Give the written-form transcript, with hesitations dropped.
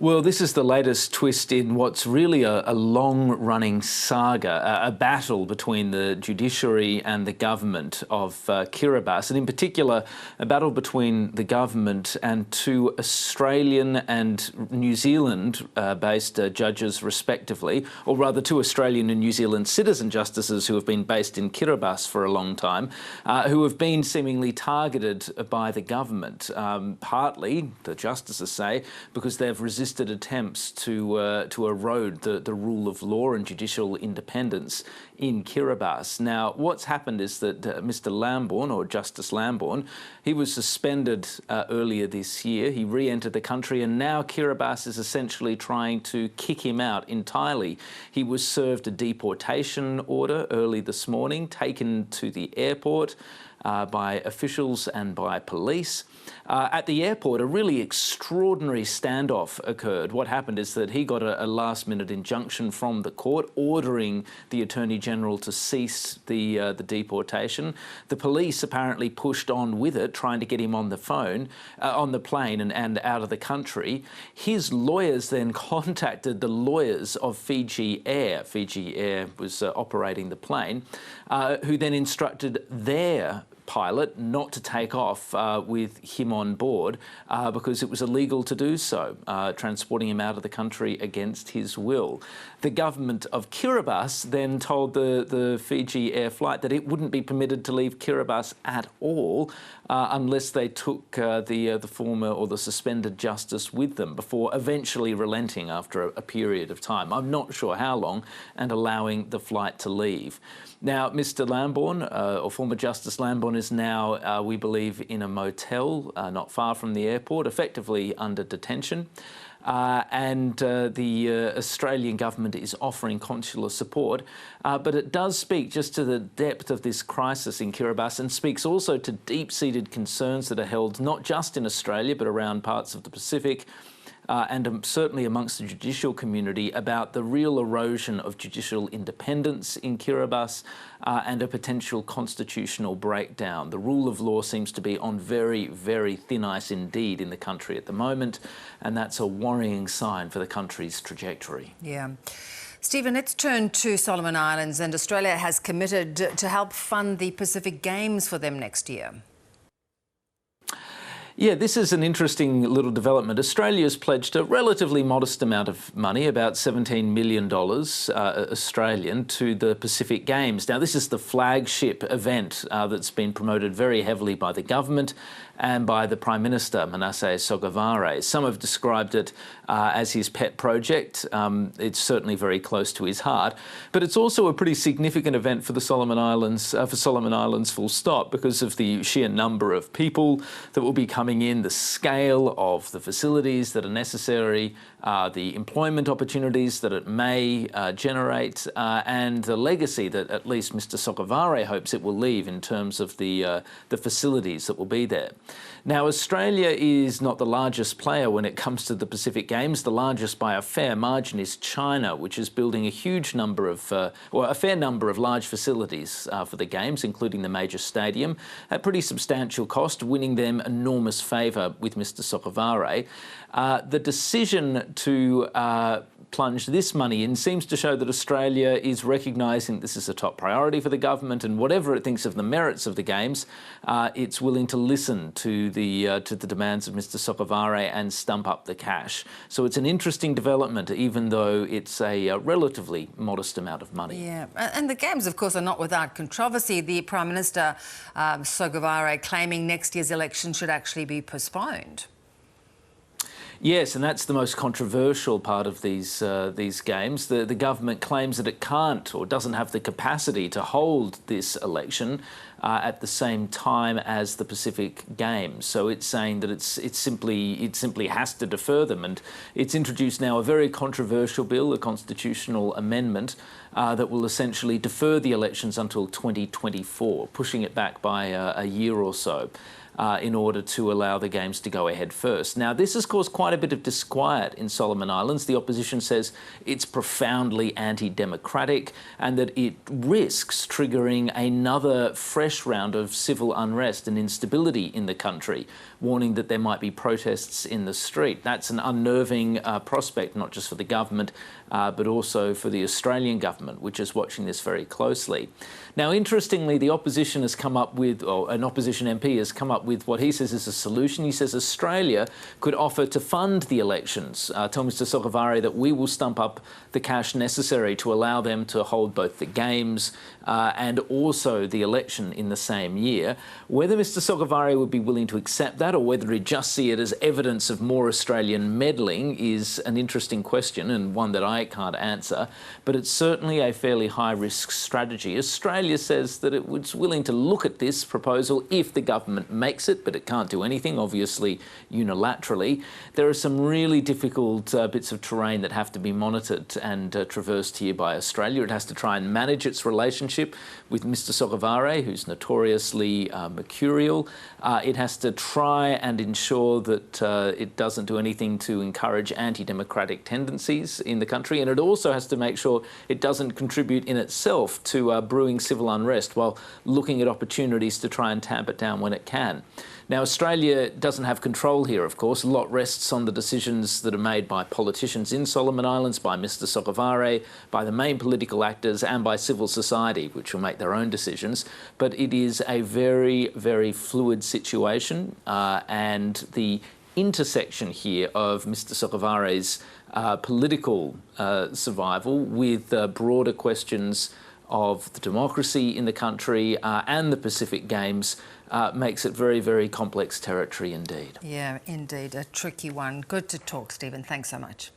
Well, this is the latest twist in what's really a long-running saga, a battle between the judiciary and the government of Kiribati, and in particular, a battle between the government and two Australian and New Zealand-based judges, respectively, or rather two Australian and New Zealand citizen justices who have been based in Kiribati for a long time, who have been seemingly targeted by the government, partly, the justices say, because they've resisted attempts to erode the rule of law and judicial independence in Kiribati. Now, what's happened is that Mr. Lambourne, or Justice Lambourne, he was suspended earlier this year. He re-entered the country, and now Kiribati is essentially trying to kick him out entirely. He was served a deportation order early this morning, taken to the airport by officials and by police. At the airport, a really extraordinary standoff occurred. What happened is that he got a last-minute injunction from the court ordering the Attorney General to cease the deportation. The police apparently pushed on with it, trying to get him on the phone, on the plane and out of the country. His lawyers then contacted the lawyers of Fiji Air. Fiji Air was operating the plane, who then instructed their pilot not to take off with him on board because it was illegal to do so, transporting him out of the country against his will. The government of Kiribati then told the Fiji Air flight that it wouldn't be permitted to leave Kiribati at all unless they took the former or the suspended justice with them, before eventually relenting after a period of time. I'm not sure how long, and allowing the flight to leave. Now, Mr. Lambourne, or former Justice Lambourne, is now, we believe, in a motel not far from the airport, effectively under detention. The Australian government is offering consular support, but it does speak just to the depth of this crisis in Kiribati, and speaks also to deep-seated concerns that are held not just in Australia but around parts of the Pacific, and certainly amongst the judicial community, about the real erosion of judicial independence in Kiribati and a potential constitutional breakdown. The rule of law seems to be on very, very thin ice indeed in the country at the moment, and that's a worrying sign for the country's trajectory. Yeah. Stephen, let's turn to Solomon Islands, and Australia has committed to help fund the Pacific Games for them next year. Yeah, this is an interesting little development. Australia's pledged a relatively modest amount of money, about $17 million Australian, to the Pacific Games. Now, this is the flagship event that's been promoted very heavily by the government and by the Prime Minister, Manasseh Sogavare. Some have described it as his pet project. It's certainly very close to his heart, but it's also a pretty significant event for the Solomon Islands, full stop, because of the sheer number of people that will be coming in, the scale of the facilities that are necessary, the employment opportunities that it may generate, and the legacy that at least Mr. Sogavare hopes it will leave in terms of the facilities that will be there. Now, Australia is not the largest player when it comes to the Pacific Games. The largest by a fair margin is China, which is building a huge number of, a fair number of large facilities for the Games, including the major stadium, at pretty substantial cost, winning them enormous favour with Mr. Sogavare. The decision to plunge this money in seems to show that Australia is recognising this is a top priority for the government, and whatever it thinks of the merits of the Games, it's willing to listen to the demands of Mr. Sogavare and stump up the cash. So it's an interesting development, even though it's a relatively modest amount of money. Yeah, and the Games, of course, are not without controversy. The Prime Minister, Sogavare, claiming next year's election should actually be postponed. Yes, and that's the most controversial part of these games. The government claims that it can't or doesn't have the capacity to hold this election at the same time as the Pacific Games. So it's saying that it simply has to defer them, and it's introduced now a very controversial bill, a constitutional amendment that will essentially defer the elections until 2024, pushing it back by a year or so. in order to allow the games to go ahead first. Now, this has caused quite a bit of disquiet in Solomon Islands. The opposition says it's profoundly anti-democratic and that it risks triggering another fresh round of civil unrest and instability in the country, warning that there might be protests in the street. That's an unnerving prospect, not just for the government, but also for the Australian government, which is watching this very closely. Now, interestingly, the opposition has come up with, or an opposition MP has come up with what he says is a solution. He says Australia could offer to fund the elections. Tell Mr Sogavare that we will stump up the cash necessary to allow them to hold both the games and also the election in the same year. Whether Mr Sogavare would be willing to accept that or whether he'd just see it as evidence of more Australian meddling is an interesting question and one that I can't answer, but it's certainly a fairly high-risk strategy. Australia says that it was willing to look at this proposal if the government makes it, but it can't do anything, obviously, unilaterally. There are some really difficult bits of terrain that have to be monitored and traversed here by Australia. It has to try and manage its relationship with Mr Sogavare, who's notoriously mercurial. It has to try and ensure that it doesn't do anything to encourage anti-democratic tendencies in the country, and it also has to make sure it doesn't contribute in itself to brewing civil unrest while looking at opportunities to try and tamp it down when it can. Now, Australia doesn't have control here, of course. A lot rests on the decisions that are made by politicians in Solomon Islands, by Mr Sogavare, by the main political actors and by civil society, which will make their own decisions. But it is a very, very fluid situation, and the intersection here of Mr Sogavare's political survival with broader questions of the democracy in the country and the Pacific Games makes it very, very complex territory indeed. Yeah, indeed, a tricky one. Good to talk, Stephen. Thanks so much.